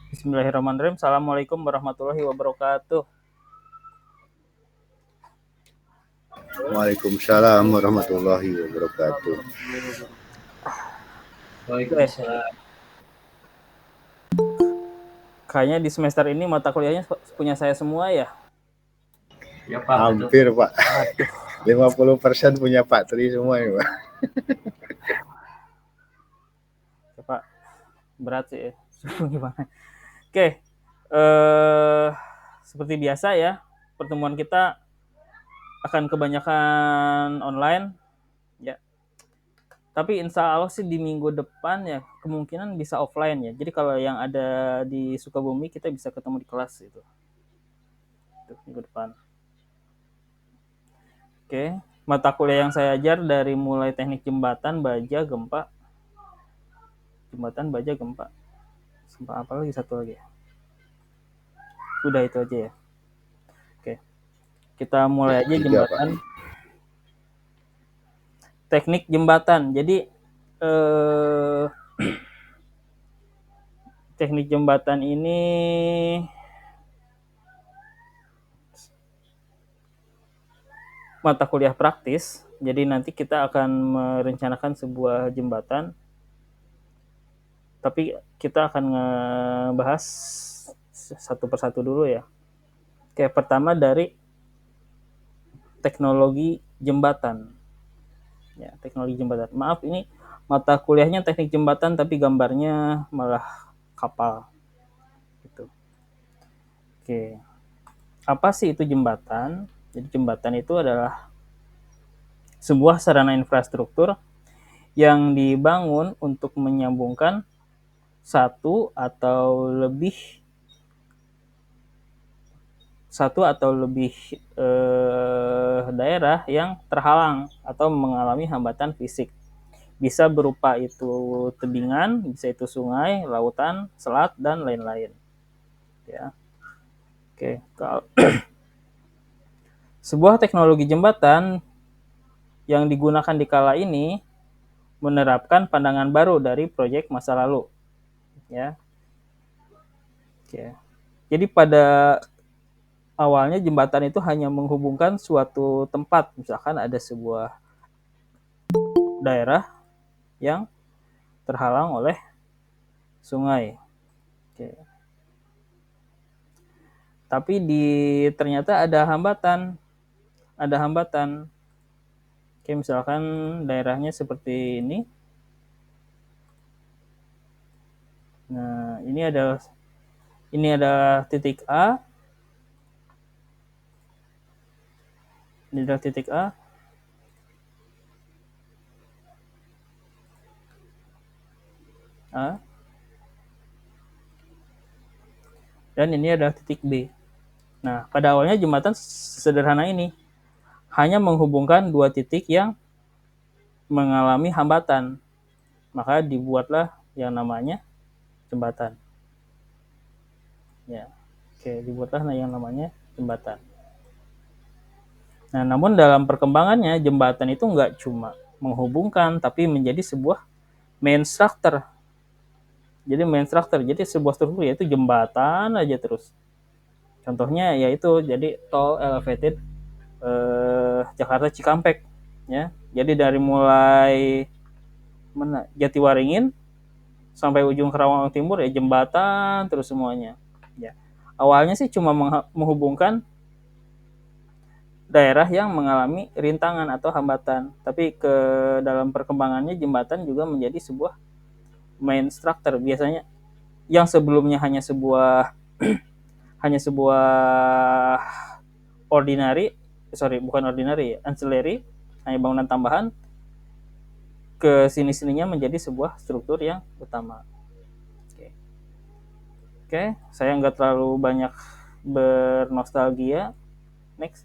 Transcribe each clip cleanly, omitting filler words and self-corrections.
Bismillahirrahmanirrahim. Assalamualaikum warahmatullahi wabarakatuh. Waalaikumsalam warahmatullahi wabarakatuh. Waalaikumsalam. Kayaknya di semester ini mata kuliahnya punya saya semua ya. Ya Pak. Hampir Pak. Aduh. 50% punya Pak Tri semua ya Pak. Pak, berat sih ya. Gimana? Oke. Seperti biasa ya, pertemuan kita akan kebanyakan online ya. Tapi insya Allah sih di minggu depan ya kemungkinan bisa offline ya. Jadi kalau yang ada di Sukabumi kita bisa ketemu di kelas itu. Itu minggu depan. Oke, mata kuliah yang saya ajar dari mulai teknik jembatan, baja, gempa. Jembatan, baja, gempa. Sampai apa lagi satu lagi ya? Udah itu aja ya. Oke, kita mulai aja jembatan. Teknik jembatan. Jadi teknik jembatan ini mata kuliah praktis. Jadi nanti kita akan merencanakan sebuah jembatan. Tapi kita akan ngebahas satu persatu dulu ya. Oke, pertama dari teknologi jembatan. Ya, teknologi jembatan. Maaf, ini mata kuliahnya teknik jembatan tapi gambarnya malah kapal. Gitu. Oke. Apa sih itu jembatan? Jadi jembatan itu adalah sebuah sarana infrastruktur yang dibangun untuk menyambungkan satu atau lebih daerah yang terhalang atau mengalami hambatan fisik. Bisa berupa itu tebingan, bisa itu sungai, lautan, selat, dan lain-lain. Ya. Oke, kalau sebuah teknologi jembatan yang digunakan di kala ini menerapkan pandangan baru dari proyek masa lalu. Ya. Oke. Jadi pada awalnya jembatan itu hanya menghubungkan suatu tempat, misalkan ada sebuah daerah yang terhalang oleh sungai. Oke. Tapi ternyata ada hambatan. Oke, misalkan daerahnya seperti ini. Nah, ini ada titik A. Ini adalah titik A. A. Dan ini adalah titik B. Nah, pada awalnya jembatan sederhana ini hanya menghubungkan dua titik yang mengalami hambatan. Maka dibuatlah yang namanya jembatan. Ya. Oke, dibuatlah yang namanya jembatan. Nah, namun dalam perkembangannya jembatan itu nggak cuma menghubungkan, tapi menjadi sebuah main structure. Jadi sebuah struktur yaitu jembatan aja terus. Contohnya yaitu jadi tol elevated Jakarta Cikampek, ya. Jadi dari mulai Jatiwaringin sampai ujung Karawang Timur ya jembatan terus semuanya. Ya. Awalnya sih cuma menghubungkan daerah yang mengalami rintangan atau hambatan. Tapi dalam perkembangannya jembatan juga menjadi sebuah main structure. Biasanya yang sebelumnya hanya sebuah ancillary, hanya bangunan tambahan, ke sini-sininya menjadi sebuah struktur yang utama. Oke, saya nggak terlalu banyak bernostalgia. Next,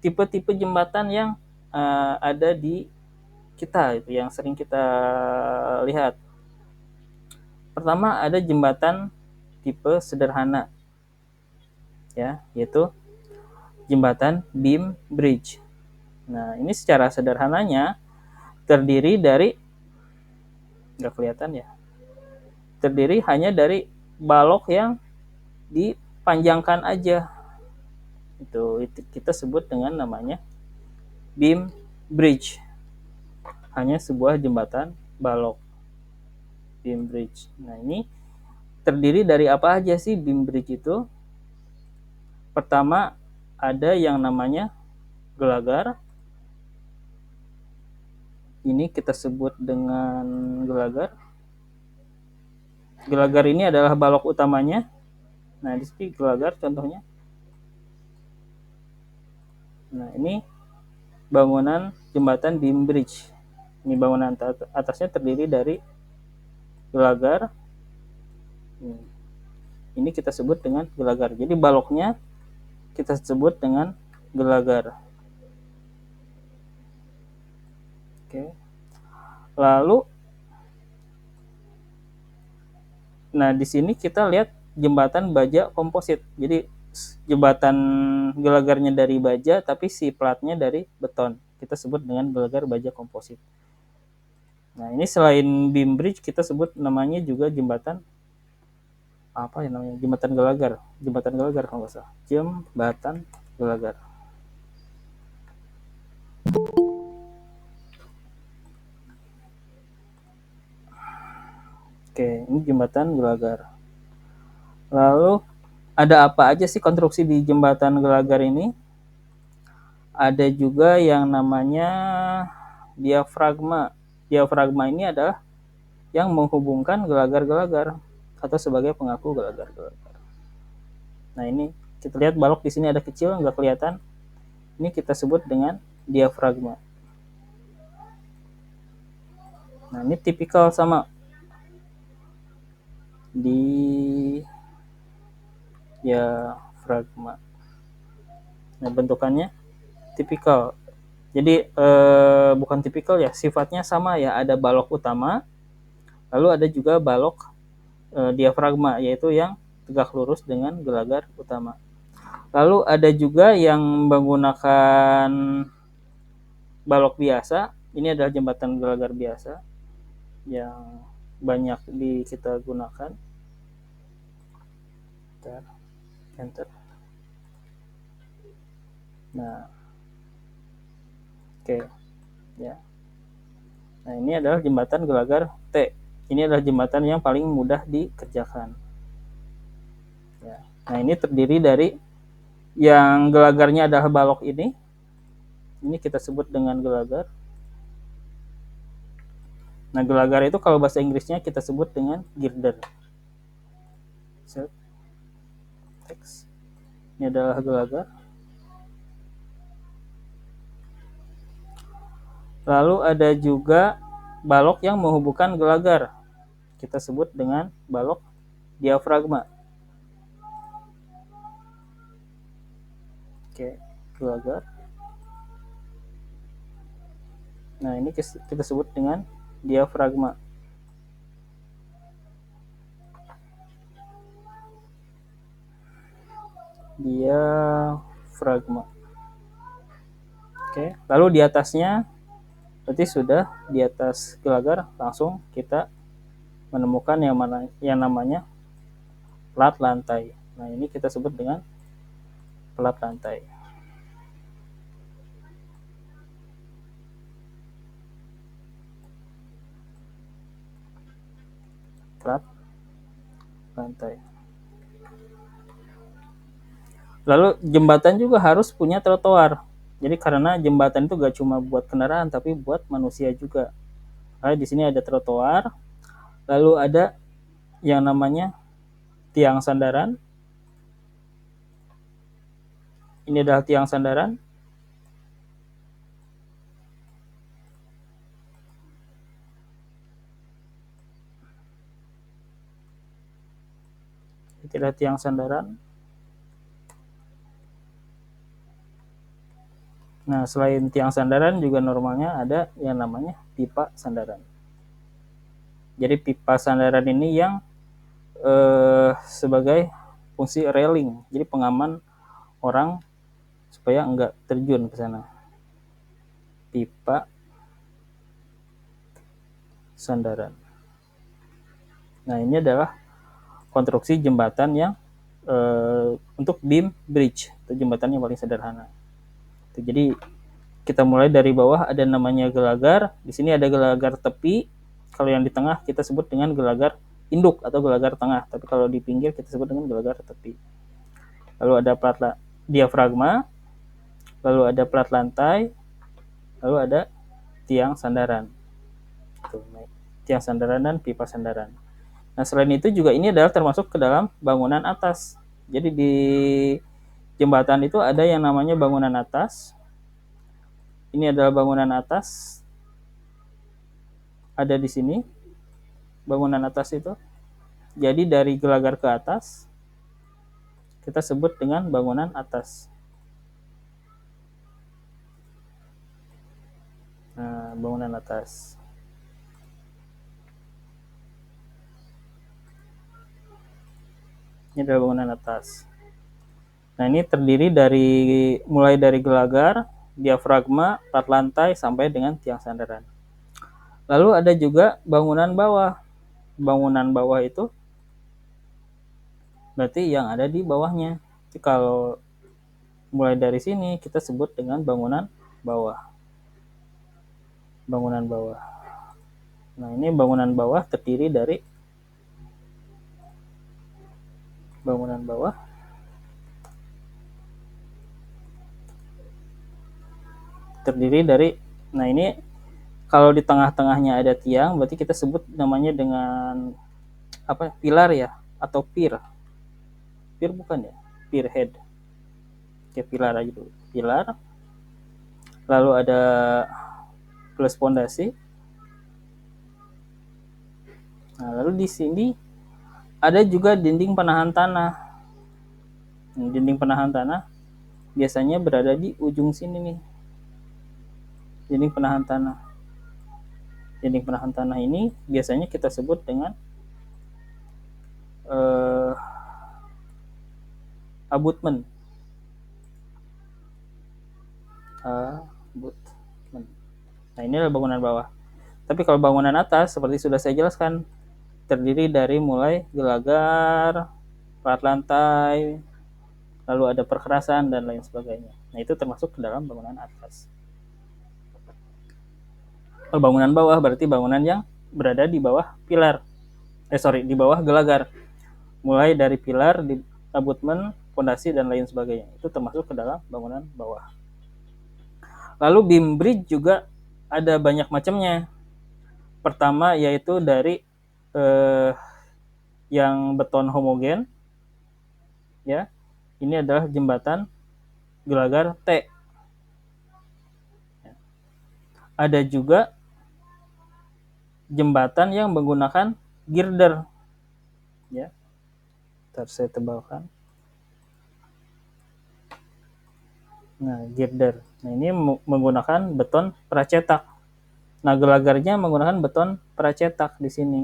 tipe-tipe jembatan yang ada di kita itu yang sering kita lihat. Pertama ada jembatan tipe sederhana, ya, yaitu jembatan beam bridge. Nah, ini secara sederhananya terdiri dari, nggak kelihatan ya, terdiri hanya dari balok yang dipanjangkan aja. Itu kita sebut dengan namanya beam bridge. Hanya sebuah jembatan balok, beam bridge. Nah, ini terdiri dari apa aja sih beam bridge itu? Pertama, ada yang namanya gelagar. Ini kita sebut dengan gelagar. Gelagar ini adalah balok utamanya. Nah, di sini gelagar contohnya. Nah, ini bangunan jembatan beam bridge. Ini bangunan atasnya terdiri dari gelagar. Ini kita sebut dengan gelagar. Jadi baloknya kita sebut dengan gelagar. Oke. Lalu, nah di sini kita lihat jembatan baja komposit. Jadi jembatan gelagarnya dari baja, tapi si platnya dari beton. Kita sebut dengan gelagar baja komposit. Nah, ini selain beam bridge kita sebut namanya juga jembatan apa ya namanya? Jembatan gelagar. Jembatan gelagar kalau nggak salah. Jembatan gelagar. Oke, ini jembatan gelagar. Lalu ada apa aja sih konstruksi di jembatan gelagar ini? Ada juga yang namanya diafragma. Diafragma ini adalah yang menghubungkan gelagar-gelagar atau sebagai pengaku gelagar-gelagar. Nah, ini kita lihat balok di sini ada kecil nggak kelihatan. Ini kita sebut dengan diafragma. Nah, ini tipikal sama di diafragma. Nah, bentukannya tipikal. Jadi bukan tipikal ya, sifatnya sama ya. Ada balok utama, lalu ada juga balok diafragma, yaitu yang tegak lurus dengan gelagar utama. Lalu ada juga yang menggunakan balok biasa. Ini adalah jembatan gelagar biasa yang banyak kita gunakan. Enter. Nah, oke, ya. Nah, ini adalah jembatan gelagar T. Ini adalah jembatan yang paling mudah dikerjakan. Ya. Nah, ini terdiri dari yang gelagarnya adalah balok ini. Ini kita sebut dengan gelagar. Nah, gelagar itu kalau bahasa Inggrisnya kita sebut dengan girder. Text. Ini adalah gelagar. Lalu ada juga balok yang menghubungkan gelagar. Kita sebut dengan balok diafragma. Oke, gelagar. Nah, ini kita sebut dengan diafragma. Diafragma. Oke, lalu di atasnya berarti sudah di atas gelagar langsung kita menemukan yang namanya plat lantai. Nah, ini kita sebut dengan plat lantai. Plat lantai. Lalu jembatan juga harus punya trotoar. Jadi karena jembatan itu gak cuma buat kendaraan tapi buat manusia juga. Nah, di sini ada trotoar. Lalu ada yang namanya tiang sandaran. Ini adalah tiang sandaran. Ini adalah tiang sandaran. Nah, selain tiang sandaran juga normalnya ada yang namanya pipa sandaran. Jadi pipa sandaran ini yang sebagai fungsi railing, jadi pengaman orang supaya enggak terjun ke sana. Pipa sandaran. Nah, ini adalah konstruksi jembatan yang untuk beam bridge, itu jembatan yang paling sederhana. Jadi kita mulai dari bawah, ada namanya gelagar. Di sini ada gelagar tepi. Kalau yang di tengah kita sebut dengan gelagar induk atau gelagar tengah. Tapi kalau di pinggir kita sebut dengan gelagar tepi. Lalu ada plat diafragma, lalu ada plat lantai, lalu ada tiang sandaran. Tiang sandaran dan pipa sandaran. Nah, selain itu juga ini adalah termasuk ke dalam bangunan atas. Jadi di jembatan itu ada yang namanya bangunan atas. Ini adalah bangunan atas. Ada di sini bangunan atas itu. Jadi dari gelagar ke atas kita sebut dengan bangunan atas. Nah, bangunan atas. Ini adalah bangunan atas. Nah, ini terdiri dari mulai dari gelagar, diafragma, plat lantai sampai dengan tiang sandaran. Lalu ada juga bangunan bawah. Bangunan bawah itu berarti yang ada di bawahnya. Jadi kalau mulai dari sini kita sebut dengan bangunan bawah. Bangunan bawah. Nah, ini bangunan bawah terdiri dari bangunan bawah. Terdiri dari, nah ini kalau di tengah-tengahnya ada tiang, berarti kita sebut namanya dengan apa? Pilar ya, atau pier. Pier bukan ya? Pier head. Oke, pilar aja dulu. Pilar. Lalu ada plus fondasi. Nah, lalu di sini ada juga dinding penahan tanah. Dinding penahan tanah biasanya berada di ujung sini nih. Dinding penahan tanah. Dinding penahan tanah ini biasanya kita sebut dengan abutment. Abutment. Nah, ini adalah bangunan bawah. Tapi kalau bangunan atas, seperti sudah saya jelaskan, terdiri dari mulai gelagar, plat lantai, lalu ada perkerasan dan lain sebagainya. Nah, itu termasuk ke dalam bangunan atas. Kalau bangunan bawah berarti bangunan yang berada di bawah pilar. Di bawah gelagar. Mulai dari pilar, di abutmen, fondasi dan lain sebagainya. Itu termasuk ke dalam bangunan bawah. Lalu beam bridge juga ada banyak macamnya. Pertama yaitu dari yang beton homogen, ya. Ini adalah jembatan gelagar T. Ada juga jembatan yang menggunakan girder, ya. Ntar saya tebalkan. Nah, girder. Nah, ini menggunakan beton pracetak. Nah, gelagarnya menggunakan beton pracetak di sini.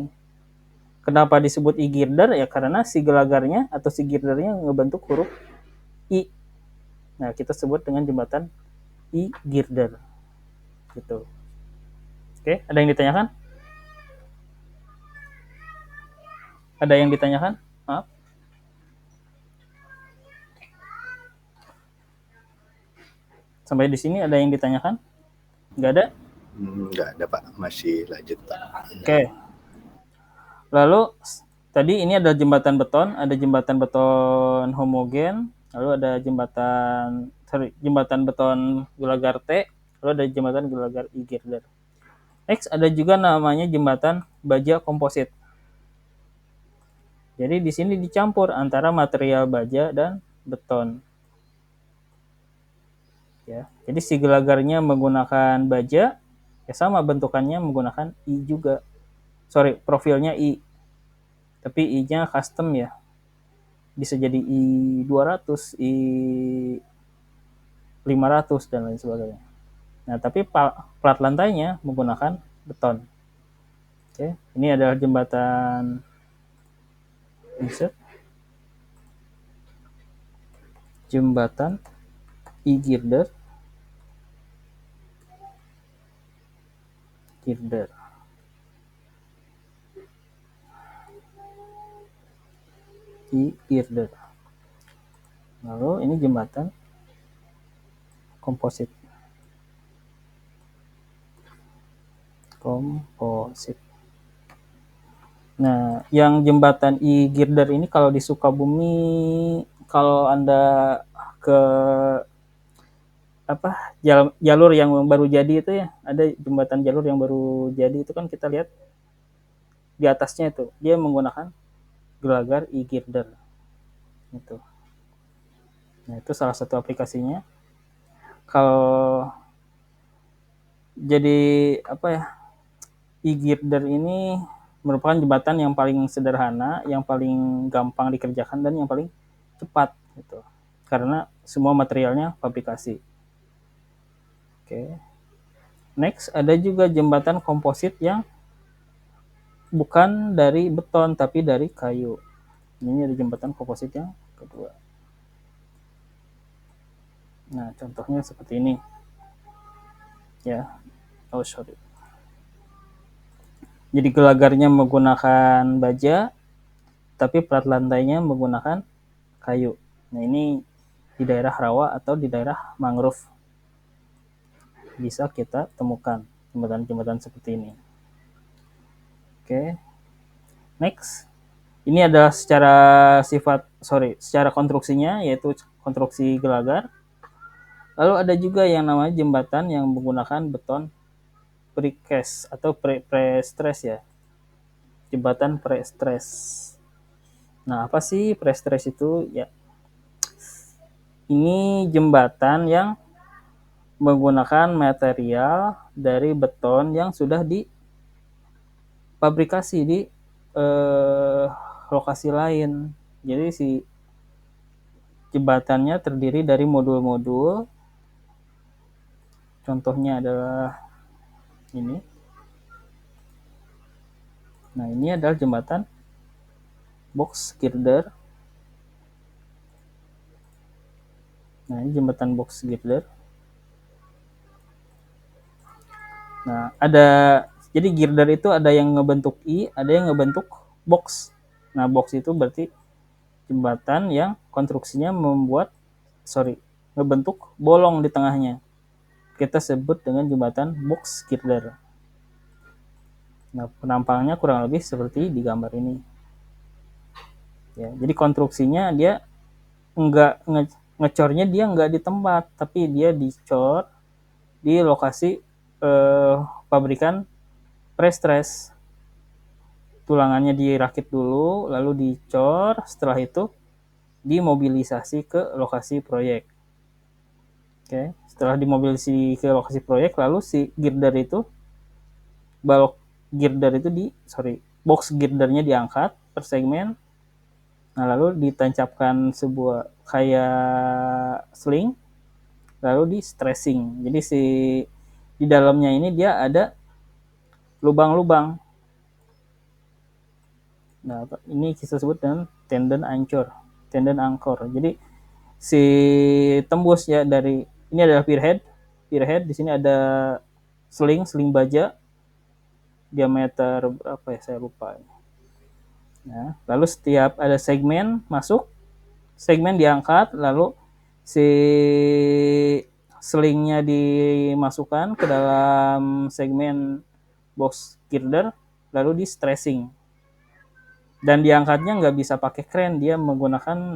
Kenapa disebut I-girder? Ya karena si gelagarnya atau si girdernya ngebentuk huruf I. Nah, kita sebut dengan jembatan I-girder. Gitu. Oke, ada yang ditanyakan? Ada yang ditanyakan? Maaf. Sampai di sini ada yang ditanyakan? Nggak ada? Nggak ada Pak, masih lanjut Pak. Oke. Lalu tadi ini ada jembatan beton homogen, lalu ada jembatan beton gelagar T, lalu ada jembatan gelagar I-girder. Next ada juga namanya jembatan baja komposit. Jadi di sini dicampur antara material baja dan beton. Ya, jadi si gelagarnya menggunakan baja, ya sama bentukannya menggunakan I juga. Profilnya I. Tapi I-nya custom ya. Bisa jadi I200, I500 dan lain sebagainya. Nah, tapi plat lantainya menggunakan beton. Oke, ini adalah jembatan insert. Jembatan I-girder. Girder. girder. Lalu ini jembatan komposit. Nah, yang jembatan girder ini kalau di Sukabumi, kalau Anda ke jalur yang baru jadi itu ya, ada jembatan jalur yang baru jadi itu kan kita lihat di atasnya itu dia menggunakan gelagar girder itu. Nah, itu salah satu aplikasinya. Kalau jadi girder ini merupakan jembatan yang paling sederhana, yang paling gampang dikerjakan dan yang paling cepat gitu. Karena semua materialnya fabrikasi. Oke. Next, ada juga jembatan komposit yang bukan dari beton tapi dari kayu. Ini ada jembatan komposit yang kedua. Nah, contohnya seperti ini. Ya. Oh, sorry. Jadi gelagarnya menggunakan baja, tapi plat lantainya menggunakan kayu. Nah, ini di daerah rawa atau di daerah mangrove bisa kita temukan jembatan-jembatan seperti ini. Oke. Next. Ini adalah secara konstruksinya, yaitu konstruksi gelagar. Lalu ada juga yang namanya jembatan yang menggunakan beton precast atau pre-stress ya. Jembatan pre-stress. Nah, apa sih pre-stress itu? Ya, ini jembatan yang menggunakan material dari beton yang sudah difabrikasi di lokasi lain. Jadi si jembatannya terdiri dari modul-modul. Contohnya adalah ini. Nah, ini adalah jembatan box girder. Nah, ini jembatan box girder. Nah, jadi girder itu ada yang ngebentuk I, ada yang ngebentuk box. Nah, box itu berarti jembatan yang konstruksinya ngebentuk bolong di tengahnya. Kita sebut dengan jembatan box girder. Nah, penampangnya kurang lebih seperti di gambar ini. Ya, jadi konstruksinya dia ngecornya dia nggak di tempat, tapi dia dicor di lokasi pabrikan pre-stress. Tulangannya dirakit dulu, lalu dicor, setelah itu dimobilisasi ke lokasi proyek. Oke, setelah dimobilisasi ke lokasi proyek, lalu si girder itu, box girdernya diangkat per segmen. Nah, lalu ditancapkan sebuah kayak sling, lalu di stressing. Jadi di dalamnya ini dia ada lubang-lubang. Nah, ini kita sebut dengan tendon angkor. Jadi si tembus ya dari ini adalah pierhead. Di sini ada sling baja diameter berapa ya, saya lupa. Nah, lalu setiap ada segmen masuk, segmen diangkat, lalu si slingnya dimasukkan ke dalam segmen box girder, lalu di stressing. Dan diangkatnya nggak bisa pakai kren, dia menggunakan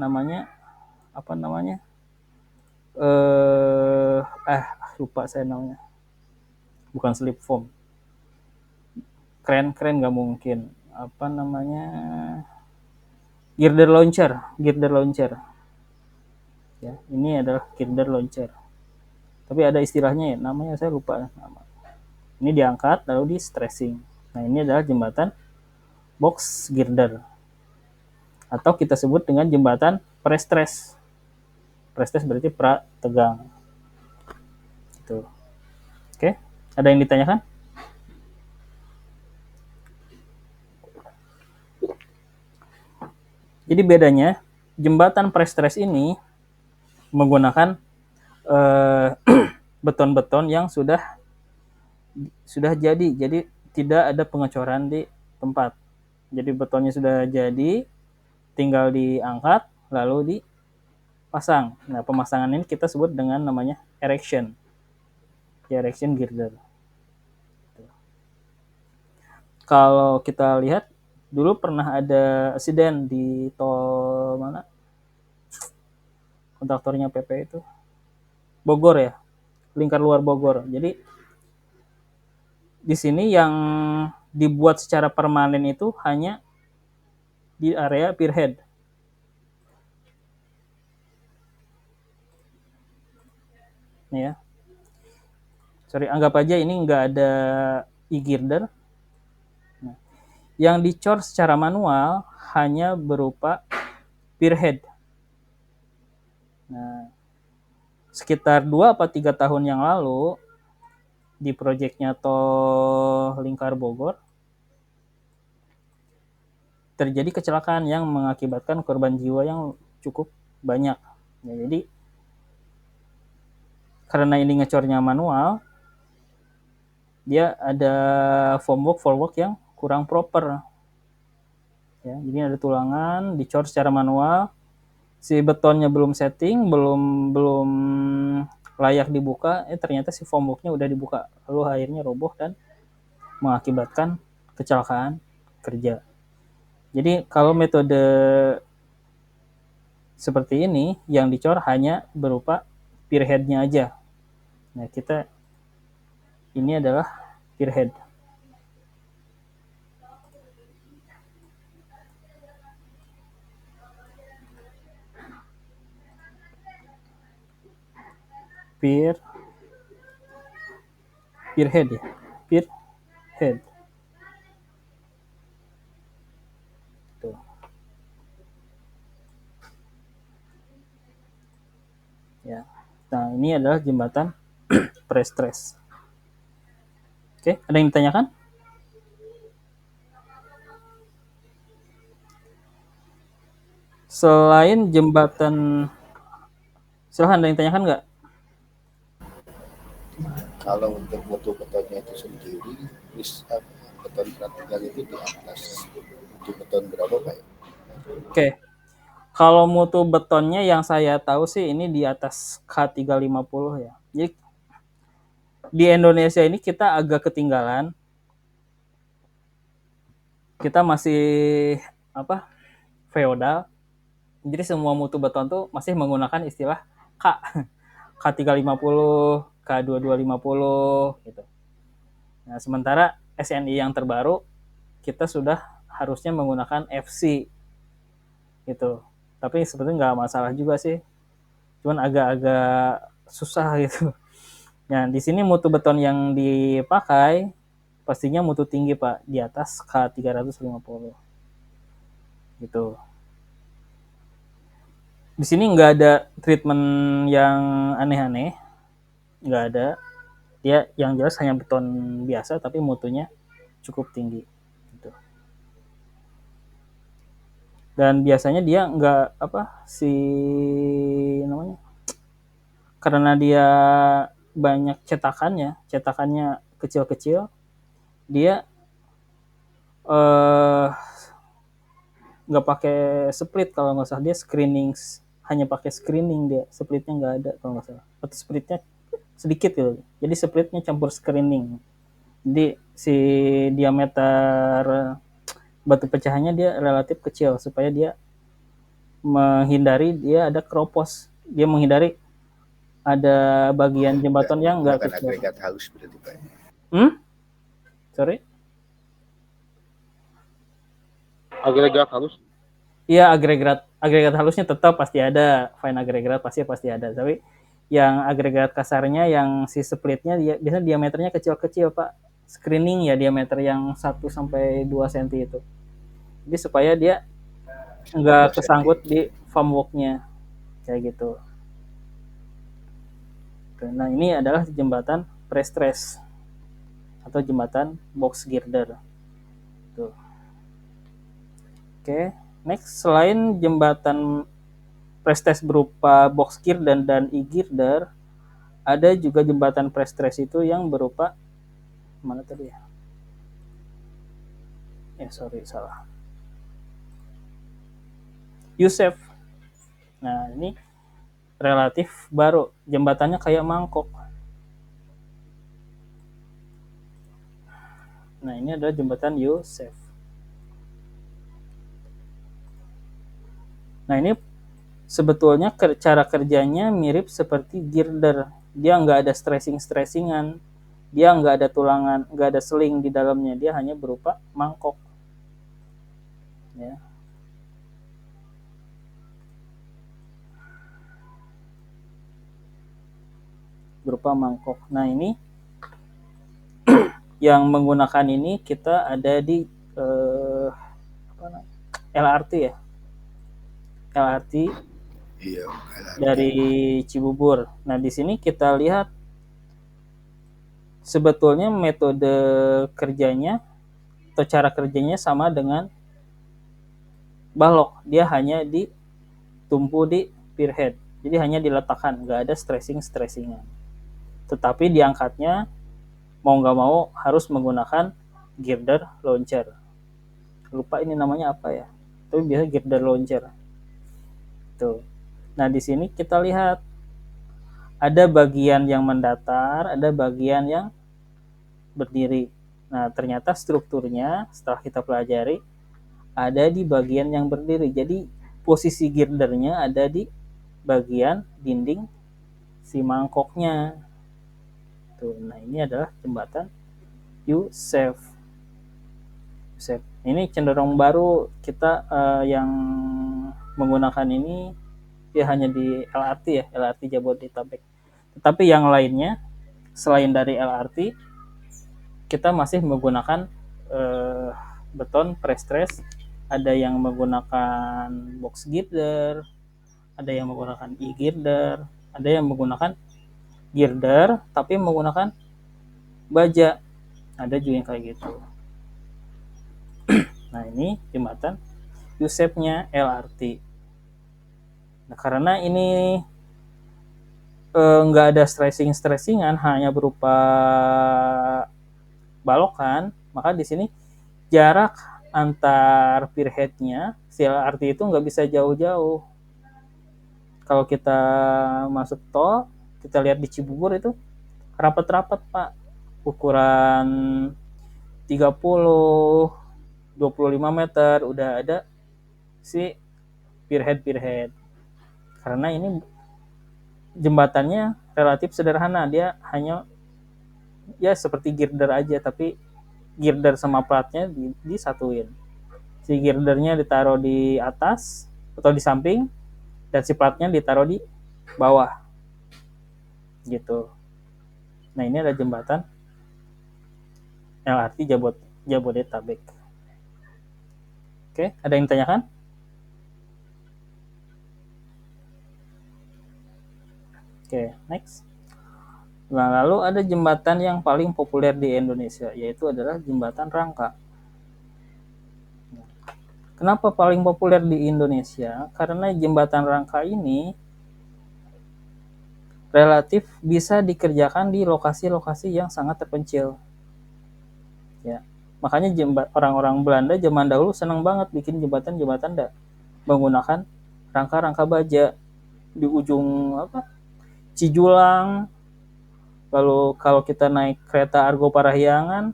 lupa saya namanya. Bukan slip form. Kren nggak mungkin. Girder launcher. Ya, ini adalah girder launcher. Tapi ada istilahnya ya, namanya saya lupa nama. Ini diangkat lalu di stressing. Nah, ini adalah jembatan box girder. Atau kita sebut dengan jembatan pre-stress. Pre-stress berarti pra tegang. Gitu. Oke, ada yang ditanyakan? Jadi bedanya jembatan pre-stress ini menggunakan beton-beton yang sudah jadi tidak ada pengecoran di tempat. Jadi betonnya sudah jadi, tinggal diangkat lalu dipasang. Nah, pemasangan ini kita sebut dengan namanya erection. Erection girder. Kalau kita lihat dulu pernah ada insiden di tol mana? Kontraktornya PP itu Bogor ya, lingkar luar Bogor. Jadi di sini yang dibuat secara permanen itu hanya di area pierhead. Nih ya. Sorry, anggap aja ini nggak ada e-girder. Nah, yang dicor secara manual hanya berupa pierhead. Nah, sekitar 2 atau 3 tahun yang lalu di proyeknya tol lingkar Bogor terjadi kecelakaan yang mengakibatkan korban jiwa yang cukup banyak. Ya, jadi karena ini ngecornya manual, dia ada formwork yang kurang proper. Ya, jadi ada tulangan, dicor secara manual, si betonnya belum setting, belum layak dibuka, ternyata si formworknya udah dibuka, lalu akhirnya roboh dan mengakibatkan kecelakaan kerja. Jadi kalau metode seperti ini yang dicor hanya berupa pierhead-nya aja. Nah, kita ini adalah pierhead. Pierhead ya. Pierhead. Tuh. Ya. Nah, ini adalah jembatan pre-stress. Oke, ada yang ditanyakan? Selain jembatan, silahkan ada yang ditanyakan nggak? Kalau untuk mutu betonnya itu sendiri, beton vertikal itu di atas mutu beton berapa Pak? Oke, kalau mutu betonnya yang saya tahu sih ini di atas K350 ya. Jadi di Indonesia ini kita agak ketinggalan. Kita masih apa? Feodal. Jadi semua mutu beton tuh masih menggunakan istilah K. K350, K2250 gitu. Nah, sementara SNI yang terbaru kita sudah harusnya menggunakan FC gitu. Tapi sebetulnya nggak masalah juga sih. Cuman agak-agak susah gitu. Nah, di sini mutu beton yang dipakai pastinya mutu tinggi Pak, di atas K350 gitu. Di sini nggak ada treatment yang aneh-aneh, nggak ada. Dia yang jelas hanya beton biasa tapi mutunya cukup tinggi gitu. Dan biasanya dia nggak apa si namanya, karena dia banyak cetakannya kecil-kecil, dia nggak pakai split kalau nggak salah, dia screening, hanya pakai screening, dia splitnya nggak ada kalau nggak salah, atau splitnya sedikit gitu, jadi splitnya campur screening. Jadi si diameter batu pecahannya dia relatif kecil supaya dia menghindari dia ada keropos, dia menghindari ada bagian jembatan yang nggak kecil. Agregat halus berarti Pak. Sorry? Agregat halus? Iya, agregat halusnya tetap pasti ada, fine agregat pasti ada. Tapi yang agregat kasarnya yang si splitnya dia biasanya diameternya kecil-kecil Pak. Screening ya diameter yang 1 sampai 2 cm itu. Jadi supaya dia nggak kesangkut di formwork-nya kayak gitu. Nah, ini adalah jembatan pre-stress atau jembatan box girder. Tuh. Oke, next, selain jembatan pre-stress berupa box girder dan e-girder, ada juga jembatan pre-stress itu yang berupa mana tadi ya? Sorry, salah. Yusef. Nah, ini relatif baru, jembatannya kayak mangkok. Nah, ini adalah jembatan Yusef. Nah, ini sebetulnya cara kerjanya mirip seperti girder. Dia nggak ada stressingan, dia nggak ada tulangan, nggak ada seling di dalamnya, dia hanya berupa mangkok. Ya. Berupa mangkok. Nah, ini yang menggunakan ini kita ada di LRT ya. LRT Iya, LRT. dari Cibubur. Nah, di sini kita lihat sebetulnya metode kerjanya atau cara kerjanya sama dengan balok. Dia hanya ditumpu di pierhead. Jadi hanya diletakkan, nggak ada stressingan. Tetapi diangkatnya mau nggak mau harus menggunakan girder launcher. Lupa ini namanya apa ya. Tapi biasa girder launcher. Tuh. Nah, di sini kita lihat ada bagian yang mendatar, ada bagian yang berdiri. Nah, ternyata strukturnya setelah kita pelajari ada di bagian yang berdiri. Jadi posisi girdernya ada di bagian dinding si mangkoknya. Tuh, nah ini adalah jembatan Yusef. Ini cenderung baru kita yang menggunakan ini ya hanya di LRT ya, LRT Jabodetabek. Tetapi yang lainnya selain dari LRT kita masih menggunakan beton prestress, ada yang menggunakan box girder, ada yang menggunakan e-girder, ada yang menggunakan girder tapi menggunakan baja, ada juga yang kayak gitu. Nah, ini jembatan Yusefnya LRT. Nah, karena ini nggak ada stressingan, hanya berupa balokan, maka di sini jarak antar pierheadnya si LRT itu nggak bisa jauh-jauh. Kalau kita masuk tol, kita lihat di Cibubur itu rapat-rapat Pak, ukuran 30, 25 meter udah ada si pierhead. Karena ini jembatannya relatif sederhana, dia hanya ya seperti girder aja, tapi girder sama platnya disatuin. Si girdernya ditaruh di atas atau di samping dan si platnya ditaruh di bawah gitu. Nah, ini ada jembatan LRT Jabodetabek. Oke, ada yang ditanyakan? Oke, next. Nah, lalu ada jembatan yang paling populer di Indonesia, yaitu adalah jembatan Rangka. Kenapa paling populer di Indonesia? Karena jembatan Rangka ini relatif bisa dikerjakan di lokasi-lokasi yang sangat terpencil. Ya, makanya orang-orang Belanda zaman dahulu senang banget bikin jembatan-jembatan menggunakan rangka-rangka baja di ujung Cijulang. Lalu kalau kita naik kereta Argo Parahyangan,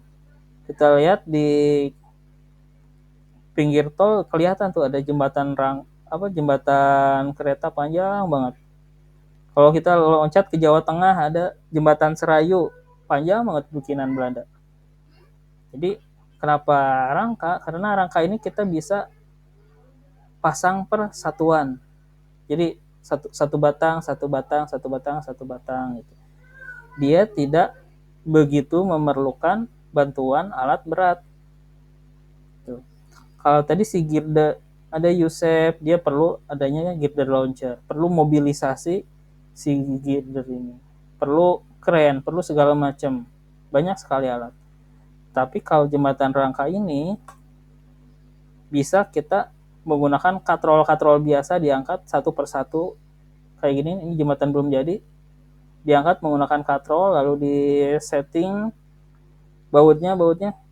kita lihat di pinggir tol kelihatan tuh ada jembatan kereta panjang banget. Kalau kita loncat ke Jawa Tengah ada jembatan Serayu, panjang banget bikinan Belanda. Jadi kenapa rangka? Karena rangka ini kita bisa pasang per satuan. Jadi satu batang gitu. Dia tidak begitu memerlukan bantuan alat berat. Tuh. Kalau tadi si girder ada Yusef, dia perlu adanya girder launcher, perlu mobilisasi si girder ini, perlu kren, perlu segala macam, banyak sekali alat. Tapi kalau jembatan rangka ini bisa kita menggunakan katrol biasa, diangkat satu persatu kayak gini. Ini jembatan belum jadi, diangkat menggunakan katrol lalu di setting bautnya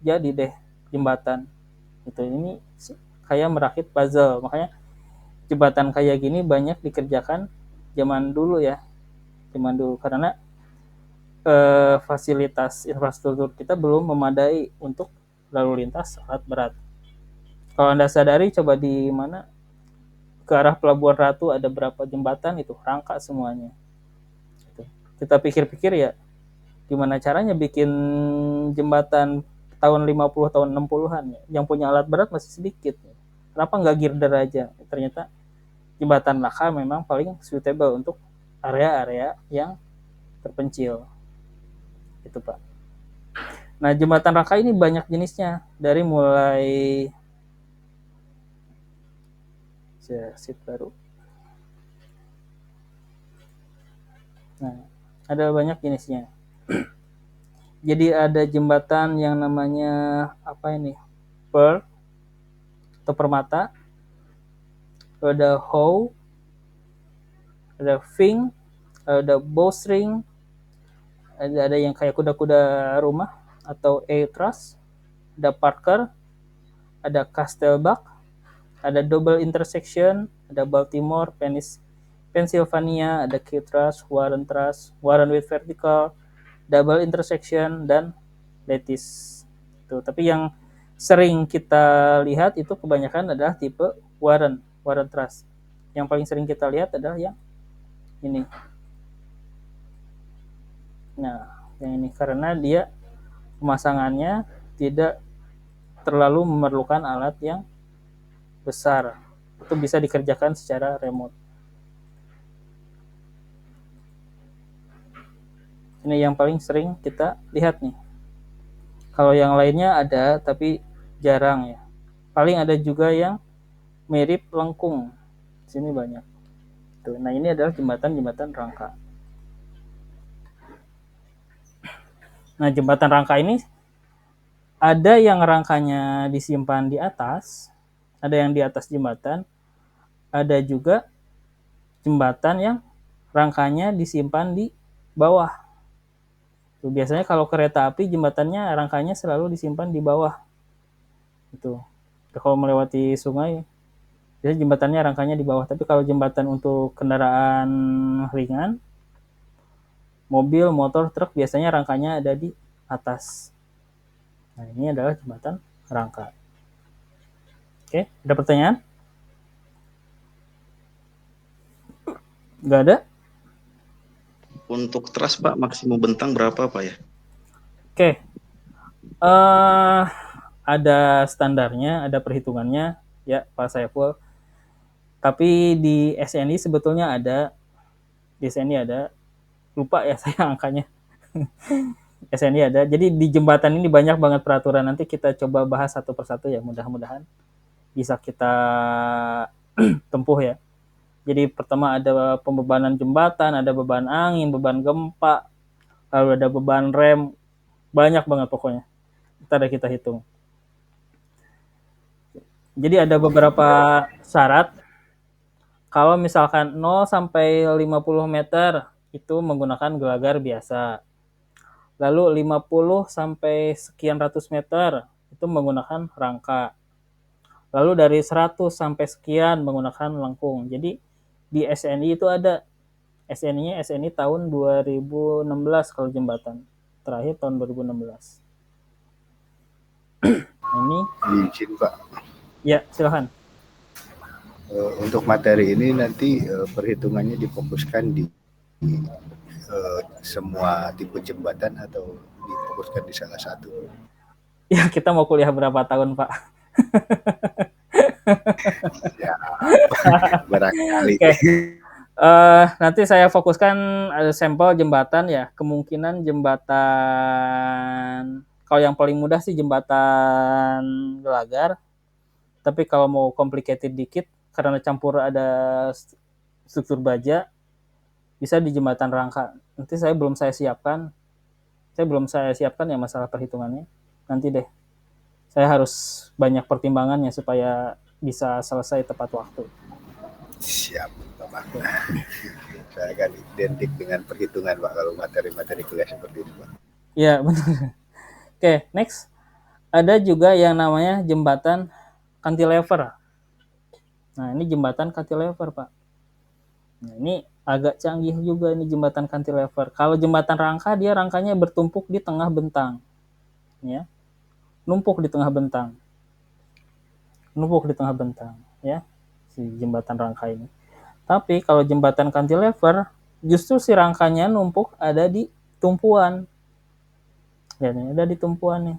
jadi deh jembatan. Gitu. Ini kayak merakit puzzle, makanya jembatan kayak gini banyak dikerjakan zaman dulu ya, karena fasilitas infrastruktur kita belum memadai untuk lalu lintas alat berat. Kalau Anda sadari, coba di mana ke arah Pelabuhan Ratu ada berapa jembatan itu rangka semuanya. Kita pikir-pikir ya, gimana caranya bikin jembatan tahun 50 tahun 60-an ya, yang punya alat berat masih sedikit. Kenapa nggak girder aja? Ternyata jembatan laka memang paling suitable untuk area-area yang terpencil. Itu Pak. Nah, jembatan rangka ini banyak jenisnya, dari mulai sheet baru. Nah, ada banyak jenisnya. Jadi ada jembatan yang namanya apa ini? Pearl atau permata. Ada how, ada fing, ada bowstring, ada yang kayak kuda-kuda rumah atau A-truss, ada Parker, ada Castelbach, ada double intersection, ada Baltimore, Pennsylvania, ada Q-truss, Warren with vertical, double intersection, dan lattice. Tuh, tapi yang sering kita lihat itu kebanyakan adalah tipe Warren truss. Yang paling sering kita lihat adalah yang ini. Nah, yang ini karena dia pemasangannya tidak terlalu memerlukan alat yang besar. Itu bisa dikerjakan secara remote. Ini yang paling sering kita lihat nih. Kalau yang lainnya ada tapi jarang ya. Paling ada juga yang mirip lengkung. Sini banyak. Tuh, nah ini adalah jembatan rangka. Nah, jembatan rangka ini ada yang rangkanya disimpan di atas, ada yang di atas jembatan, ada juga jembatan yang rangkanya disimpan di bawah. Tuh, biasanya kalau kereta api jembatannya rangkanya selalu disimpan di bawah. Itu. Kalau melewati sungai, biasanya jembatannya rangkanya di bawah. Tapi kalau jembatan untuk kendaraan ringan, mobil, motor, truk, biasanya rangkanya ada di atas. Nah, ini adalah jembatan rangka. Oke, ada pertanyaan? Nggak ada? Untuk trust Pak, maksimum bentang berapa Pak ya? Oke. Ada standarnya, ada perhitungannya, ya Pak Saiful. Tapi di SNI sebetulnya ada, di SNI ada, lupa ya saya angkanya. SNI ada. Jadi di jembatan ini banyak banget peraturan. Nanti kita coba bahas satu persatu ya, mudah-mudahan bisa kita tempuh ya. Jadi pertama ada pembebanan jembatan, ada beban angin, beban gempa, lalu ada beban rem, banyak banget pokoknya. Ntar kita hitung. Jadi ada beberapa syarat. Kalau misalkan 0 sampai 50 meter itu menggunakan gelagar biasa. Lalu 50 sampai sekian ratus meter itu menggunakan rangka. Lalu dari 100 sampai sekian menggunakan lengkung. Jadi di SNI itu ada SNI-nya SNI tahun 2016 kalau jembatan. Terakhir tahun 2016. Ini izin Pak. Ya, silakan. Untuk materi ini nanti perhitungannya difokuskan di semua tipe jembatan atau difokuskan di salah satu? Ya, kita mau kuliah berapa tahun, Pak? Ya, barangkali. Oke. Nanti saya fokuskan ada sampel jembatan ya. Kemungkinan jembatan, kalau yang paling mudah sih jembatan gelagar. Tapi kalau mau complicated dikit, karena campur ada struktur baja, bisa di jembatan rangka. Nanti saya belum siapkan ya masalah perhitungannya. Nanti deh. Saya harus banyak pertimbangannya supaya bisa selesai tepat waktu. Siap, Bapak. Saya akan identik dengan perhitungan, Pak, kalau materi-materi kuliah seperti ini, Pak. Ya, benar. Oke, next. Ada juga yang namanya jembatan cantilever. Nah, ini jembatan cantilever, Pak. Nah, ini agak canggih juga ini jembatan cantilever. Kalau jembatan rangka, dia rangkanya bertumpuk di tengah bentang. Ya. Numpuk di tengah bentang. Numpuk di tengah bentang, ya. Si jembatan rangka ini. Tapi kalau jembatan cantilever, justru si rangkanya numpuk ada di tumpuan. Ya, ini ada di tumpuan nih.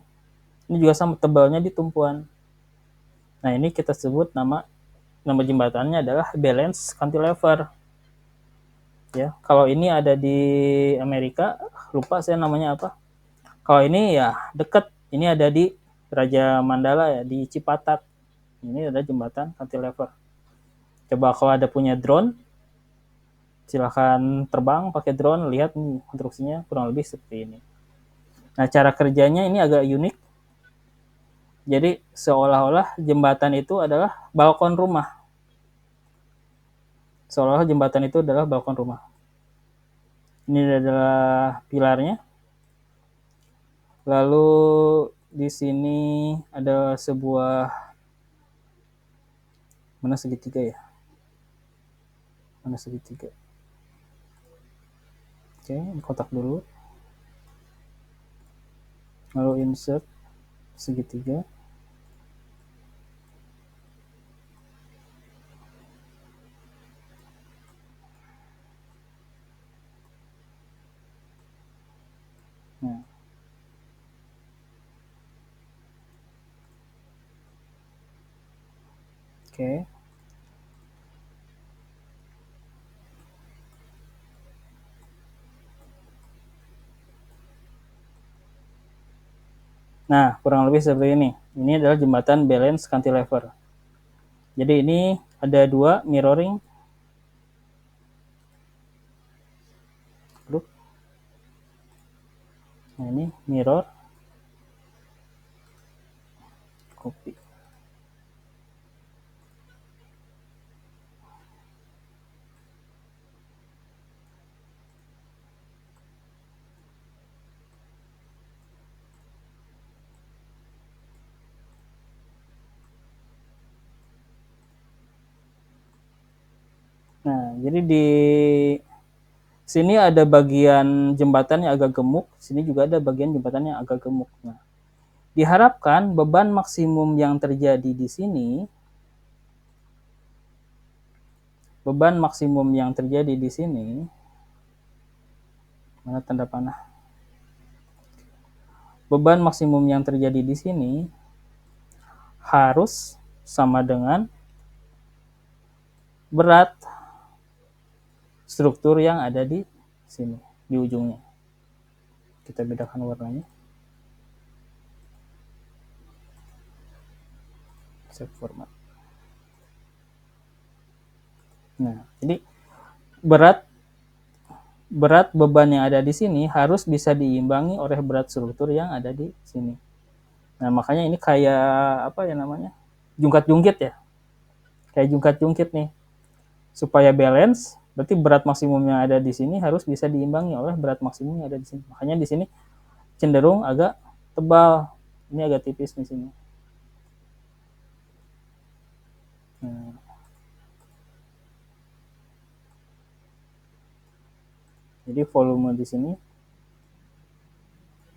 Ini juga sama tebalnya di tumpuan. Nah, ini kita sebut nama jembatannya adalah balance cantilever. Ya, kalau ini ada di Amerika, lupa saya namanya apa. Kalau ini ya deket, ini ada di Raja Mandala ya, di Cipatat. Ini ada jembatan cantilever. Coba kalau ada punya drone, silahkan terbang pakai drone, lihat nih konstruksinya kurang lebih seperti ini. Nah, cara kerjanya ini agak unik. Jadi seolah-olah jembatan itu adalah balkon rumah. Seolah-olah jembatan itu adalah balkon rumah. Ini adalah pilarnya. Lalu di sini ada sebuah mana segitiga ya? Mana segitiga? Oke, kotak dulu. Lalu insert segitiga. Nah. Oke. Nah, kurang lebih seperti ini. Ini adalah jembatan balance cantilever. Jadi ini ada dua mirroring. Nah, ini mirror. Copy. Nah, jadi di sini ada bagian jembatan yang agak gemuk, sini juga ada bagian jembatan yang agak gemuk. Nah, diharapkan beban maksimum yang terjadi di sini, mana tanda panah? Beban maksimum yang terjadi di sini harus sama dengan berat struktur yang ada di sini, di ujungnya. Kita bedakan warnanya. Save format. Nah, jadi berat beban yang ada di sini harus bisa diimbangi oleh berat struktur yang ada di sini. Nah, makanya ini kayak apa ya namanya? Jungkat-jungkit ya. Kayak jungkat-jungkit nih. Supaya balance, berarti berat maksimum yang ada di sini harus bisa diimbangi oleh berat maksimum yang ada di sini. Makanya di sini cenderung agak tebal. Ini agak tipis di sini. Nah. Jadi volume di sini